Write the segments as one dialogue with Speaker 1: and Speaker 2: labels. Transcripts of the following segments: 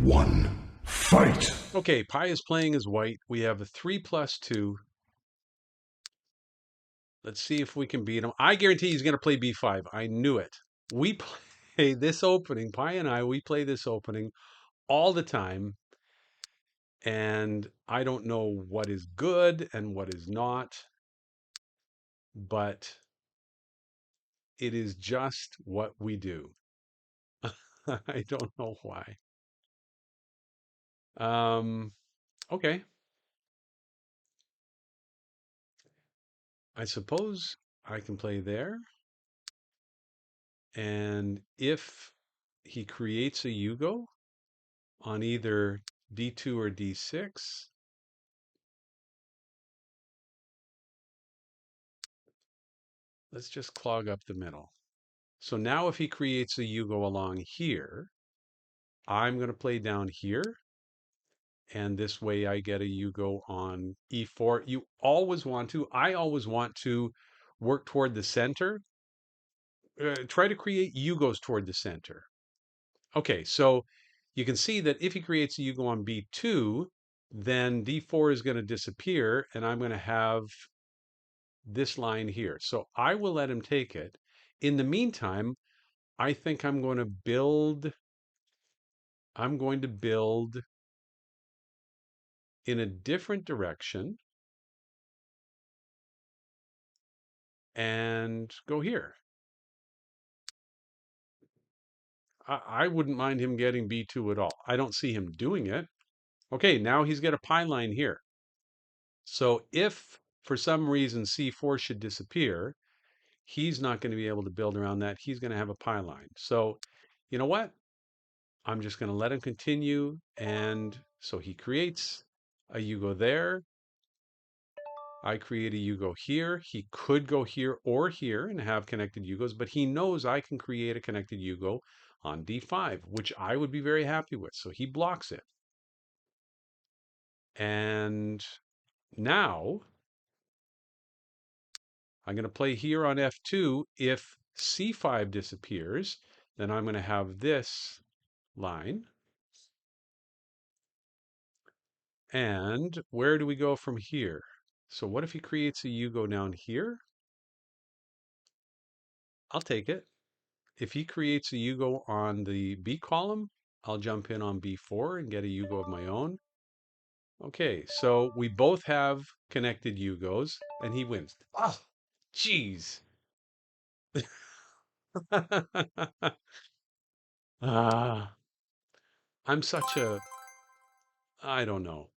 Speaker 1: one, fight!
Speaker 2: Okay, Pi is playing as white. We have a 3+2. Let's see if we can beat him. I guarantee he's going to play b5. I knew it. We play this opening, Pi and I, we play this opening all the time. And I don't know what is good and what is not, but it is just what we do. I don't know why. Okay. I suppose I can play there. And if he creates a Yugo on either d2 or d6, let's just clog up the middle. So now if he creates a Yugo along here, I'm going to play down here. And this way I get a Yugo on e4. You always want to, I always want to work toward the center. Try to create Yugos toward the center. Okay, so you can see that if he creates a Yugo on b2, then d4 is going to disappear, and I'm going to have this line here. So I will let him take it. In the meantime, I think I'm going to build in a different direction and go here. I wouldn't mind him getting b2 at all. I don't see him doing it. Okay, now he's got a pi line here. So if for some reason c4 should disappear, he's not going to be able to build around that. He's going to have a pi line. So you know what? I'm just going to let him continue. And so he creates a Yugo there. I create a Yugo here. He could go here or here and have connected Yugos, but he knows I can create a connected Yugo on d5, which I would be very happy with. So he blocks it. And now I'm going to play here on f2. If c5 disappears, then I'm going to have this line. And where do we go from here? So what if he creates a Yugo down here? I'll take it. If he creates a Yugo on the B column, I'll jump in on B4 and get a Yugo of my own. Okay, so we both have connected Yugos, and he wins. Oh, jeez. Ah, I'm such a, I don't know.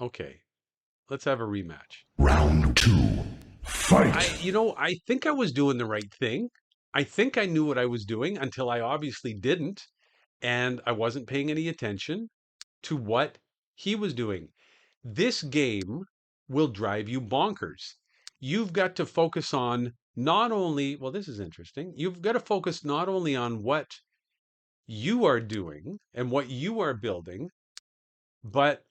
Speaker 2: Okay, let's have a rematch.
Speaker 1: Round two, fight!
Speaker 2: I think I was doing the right thing. I think I knew what I was doing until I obviously didn't. And I wasn't paying any attention to what he was doing. This game will drive you bonkers. You've got to focus on not only, well, this is interesting. You've got to focus not only on what you are doing and what you are building, but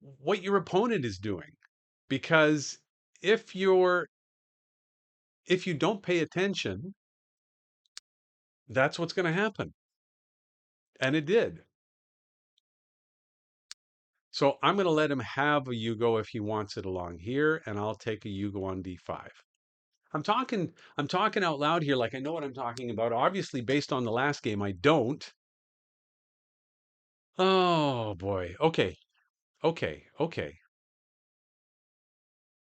Speaker 2: what your opponent is doing. Because if you're if you don't pay attention, that's what's going to happen. And it did. So I'm going to let him have a Yugo if he wants it along here, and I'll take a Yugo on d5. I'm talking out loud here like I know what I'm talking about. Obviously, based on the last game, I don't. Oh boy. Okay. Okay. Okay.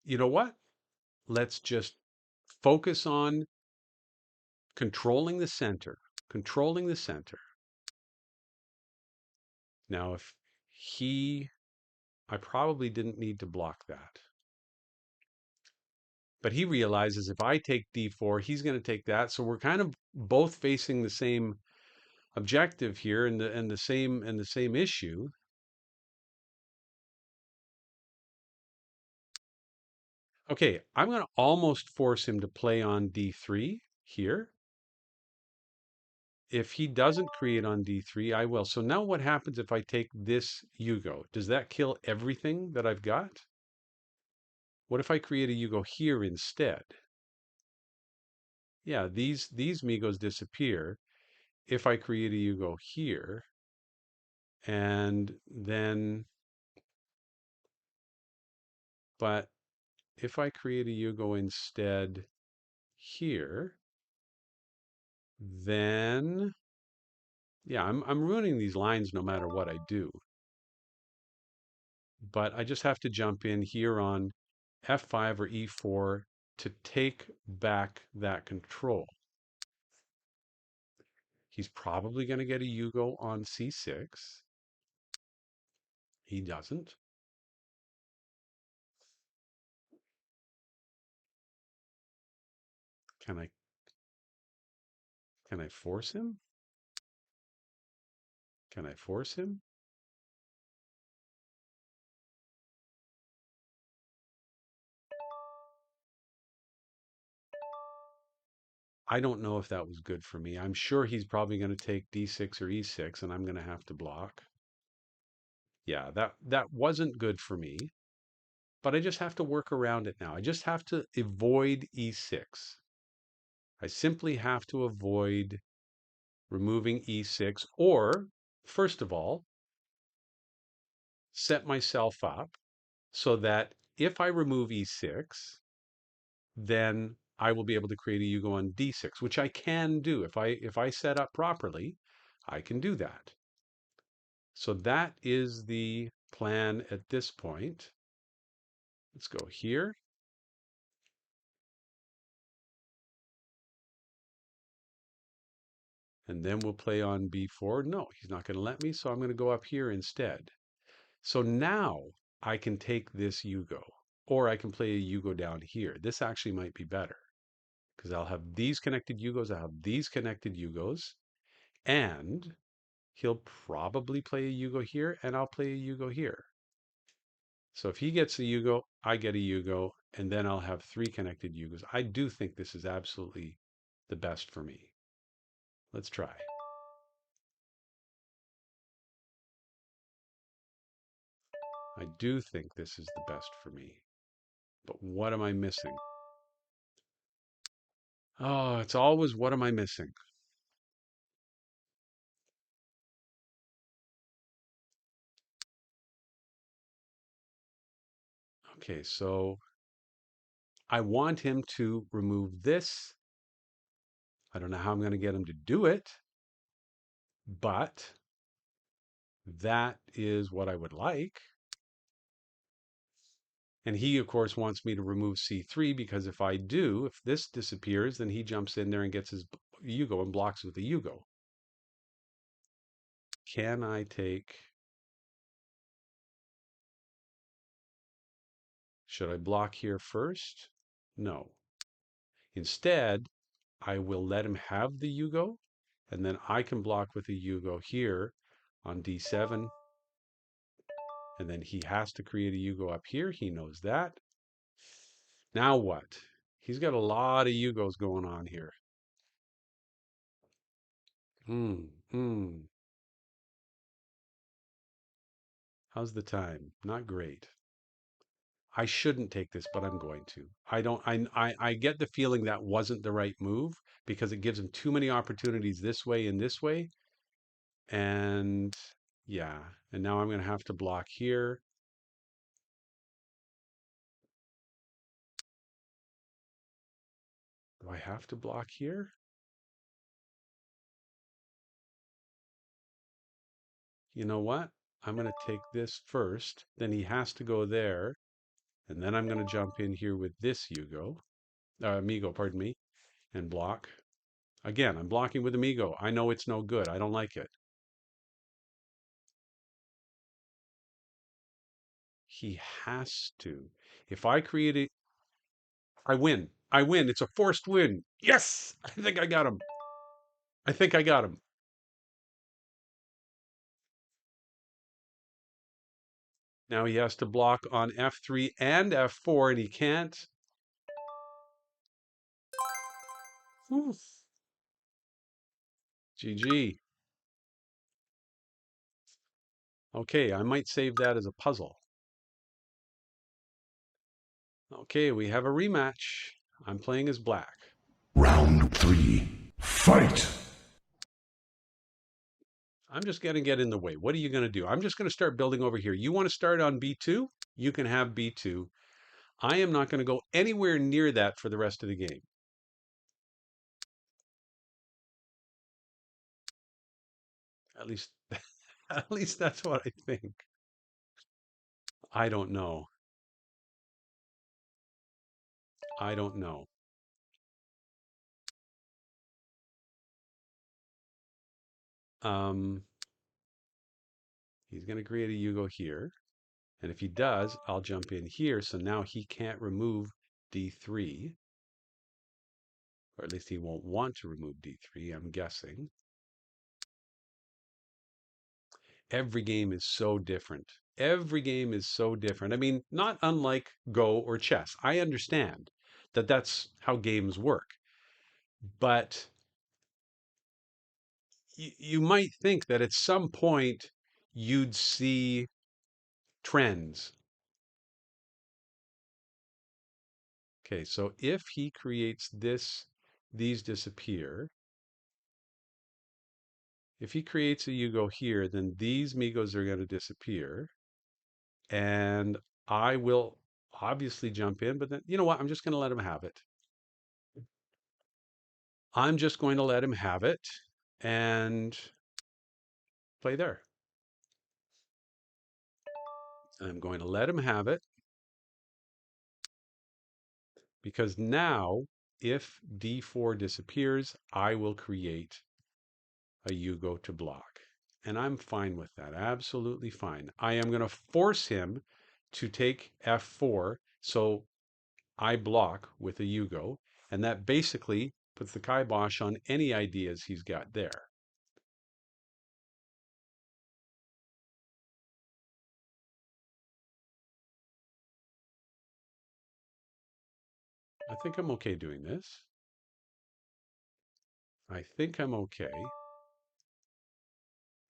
Speaker 2: You know what? Let's just focus on controlling the center. Controlling the center. Now, if I probably didn't need to block that. But he realizes if I take d4, he's going to take that. So we're kind of both facing the same objective here and the same issue. Okay, I'm going to almost force him to play on d3 here. If he doesn't create on d3, I will. So now what happens if I take this Yugo? Does that kill everything that I've got? What if I create a Yugo here instead? Yeah, these Migos disappear. if I create a Yugo here, and then, but if I create a Yugo instead here, then, yeah, I'm ruining these lines no matter what I do. But I just have to jump in here on F5 or E4 to take back that control. He's probably going to get a Yugo on C6. He doesn't. Can I force him? Can I force him? I don't know if that was good for me. I'm sure he's probably going to take D6 or E6 and I'm going to have to block. Yeah, that wasn't good for me, but I just have to work around it now. I just have to avoid E6. I simply have to avoid removing E6 or, first of all, set myself up so that if I remove E6, then I will be able to create a Yugo on D6, which I can do. If I set up properly, I can do that. So that is the plan at this point. Let's go here. And then we'll play on B4. No, he's not going to let me, so I'm going to go up here instead. So now I can take this Yugo, or I can play a Yugo down here. This actually might be better because I'll have these connected Yugos, I'll have these connected Yugos, and he'll probably play a Yugo here, and I'll play a Yugo here. So if he gets a Yugo, I get a Yugo, and then I'll have three connected Yugos. I do think this is absolutely the best for me. Let's try. I do think this is the best for me. But what am I missing? Oh, it's always what am I missing? Okay, so I want him to remove this. I don't know how I'm going to get him to do it, but that is what I would like. And he, of course, wants me to remove C3 because if I do, if this disappears, then he jumps in there and gets his Yugo and blocks with the Yugo. Can I take... Should I block here first? No. Instead, I will let him have the Yugo, and then I can block with a Yugo here on D7. And then he has to create a Yugo up here. He knows that. Now what? He's got a lot of Yugos going on here. How's the time? Not great. I shouldn't take this, but I'm going to. I get the feeling that wasn't the right move because it gives him too many opportunities this way and this way. And yeah, and now I'm going to have to block here. Do I have to block here? You know what? I'm going to take this first. Then he has to go there. And then I'm going to jump in here with this Amigo, pardon me, and block. Again, I'm blocking with Amigo. I know it's no good. I don't like it. He has to. If I create it, I win. I win. It's a forced win. Yes! I think I got him. I think I got him. Now he has to block on F3 and F4, and he can't. Oof. GG. Okay, I might save that as a puzzle. Okay, we have a rematch. I'm playing as black.
Speaker 1: Round 3. Fight!
Speaker 2: I'm just going to get in the way. What are you going to do? I'm just going to start building over here. You want to start on B2? You can have B2. I am not going to go anywhere near that for the rest of the game. At least, at least that's what I think. I don't know. I don't know. Um, he's going to create a Yugo here. And if he does, I'll jump in here. So now he can't remove D3, or at least he won't want to remove D3, I'm guessing. Every game is so different. Every game is so different. I mean, not unlike Go or chess. I understand that that's how games work. But you might think that at some point you'd see trends. Okay, so if he creates this, these disappear. If he creates a Yugo here, then these Migos are going to disappear. And I will obviously jump in, but then, you know what? I'm just going to let him have it. I'm just going to let him have it and play there. I'm going to let him have it because now if D4 disappears, I will create a Yugo to block. And I'm fine with that. Absolutely fine. I am going to force him to take F4. So I block with a Yugo. And that basically puts the kibosh on any ideas he's got there. I think I'm okay doing this. I think I'm okay.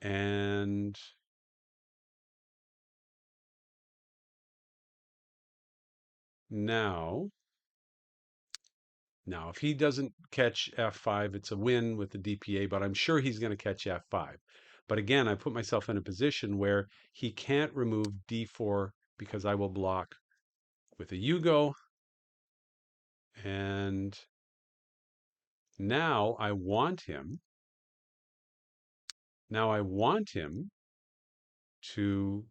Speaker 2: And now, if he doesn't catch F5, it's a win with the DPA, but I'm sure he's going to catch F5. But again, I put myself in a position where he can't remove D4 because I will block with a Yugo. And now I want him. Now I want him to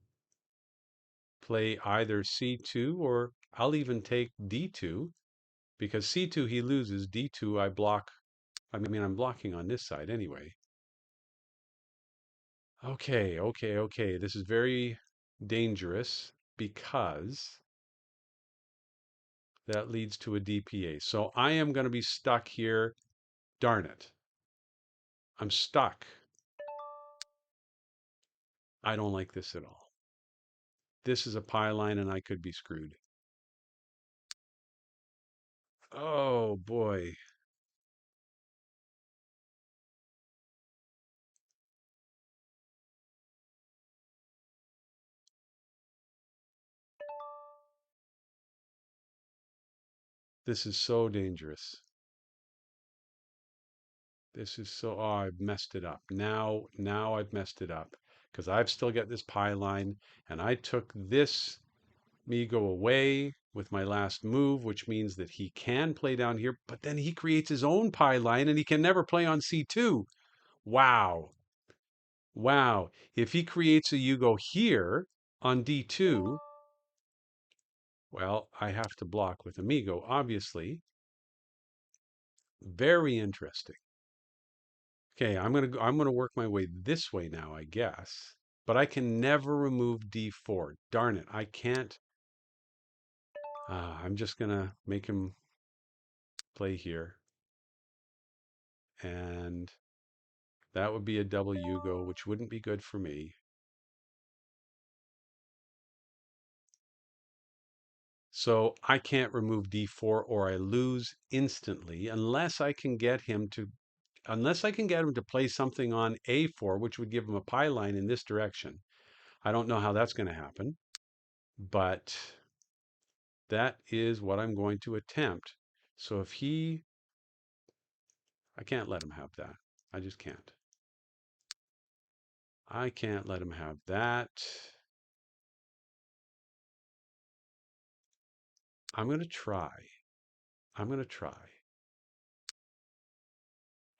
Speaker 2: play either C2 or I'll even take D2 because C2 he loses, D2 I block. I mean, I'm blocking on this side anyway. Okay, okay, okay. This is very dangerous because that leads to a DPA. So I am going to be stuck here. Darn it. I'm stuck. I don't like this at all. This is a pie line and I could be screwed. Oh boy. This is so dangerous. This is so, oh, I've messed it up. Now I've messed it up because I've still got this pie line and I took this Migo away with my last move, which means that he can play down here, but then he creates his own pie line and he can never play on C2. Wow. Wow. If he creates a Yugo here on D2, well, I have to block with Amigo, obviously. Very interesting. Okay, I'm gonna work my way this way now, I guess. But I can never remove D4. Darn it, I can't. I'm just gonna make him play here. And that would be a double Yugo, which wouldn't be good for me. So I can't remove D4 or I lose instantly unless I can get him to play something on A4, which would give him a pie line in this direction. I don't know how that's going to happen, but that is what I'm going to attempt. So if I can't let him have that. I just can't. I can't let him have that. I'm going to try. I'm going to try.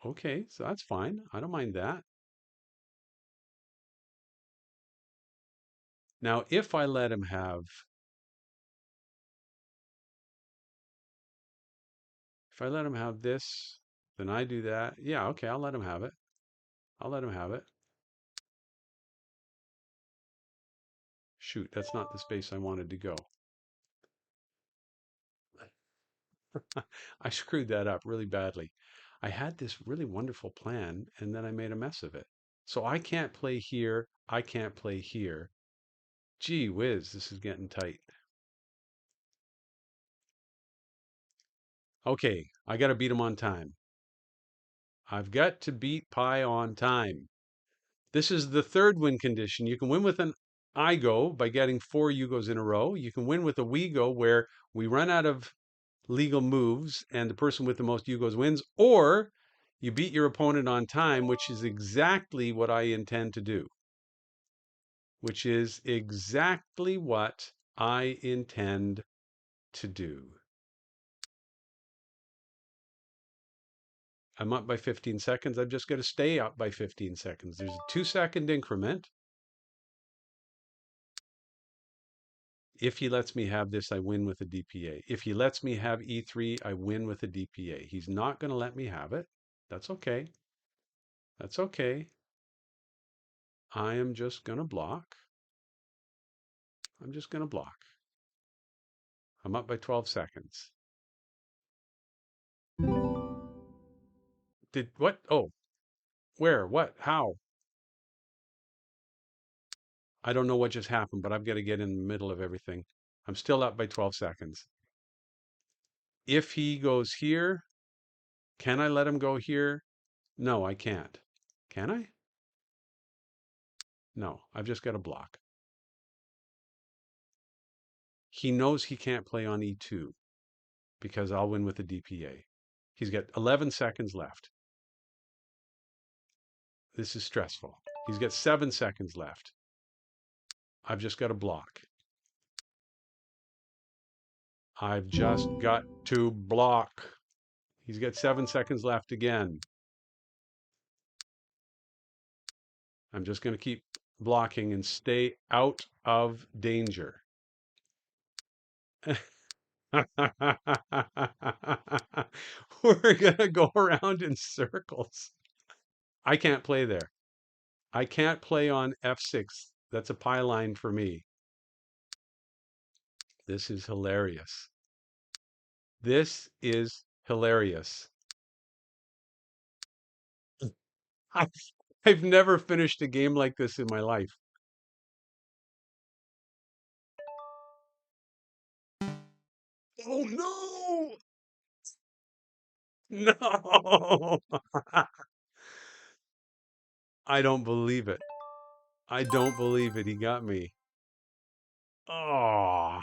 Speaker 2: Okay, so that's fine. I don't mind that. Now, if I let him have, if I let him have this, then I do that. Yeah, okay, I'll let him have it. I'll let him have it. Shoot, that's not the space I wanted to go. I screwed that up really badly. I had this really wonderful plan and then I made a mess of it. So I can't play here. I can't play here. Gee whiz, this is getting tight. Okay, I got to beat him on time. I've got to beat Pi on time. This is the third win condition. You can win with an I go by getting 4 Yugos in a row. You can win with a we go where we run out of legal moves and the person with the most Yugos wins, or you beat your opponent on time, which is exactly what I intend to do. Which is exactly what I intend to do. I'm up by 15 seconds. I'm just going to stay up by 15 seconds. There's a 2-second increment. If he lets me have this, I win with a DPA. If he lets me have E3, I win with a DPA. He's not going to let me have it. That's okay. That's okay. I am just going to block. I'm just going to block. I'm up by 12 seconds. Did what? Oh, where? What? How? I don't know what just happened, but I've got to get in the middle of everything. I'm still up by 12 seconds. If he goes here, can I let him go here? No, I can't. Can I? No, I've just got to block. He knows he can't play on E2 because I'll win with the DPA. He's got 11 seconds left. This is stressful. He's got 7 seconds left. I've just got to block. I've just got to block. He's got 7 seconds left again. I'm just going to keep blocking and stay out of danger. We're going to go around in circles. I can't play there. I can't play on F6. That's a pie line for me. This is hilarious. This is hilarious. I've never finished a game like this in my life. Oh no! No! I don't believe it. I don't believe it. He got me. Oh.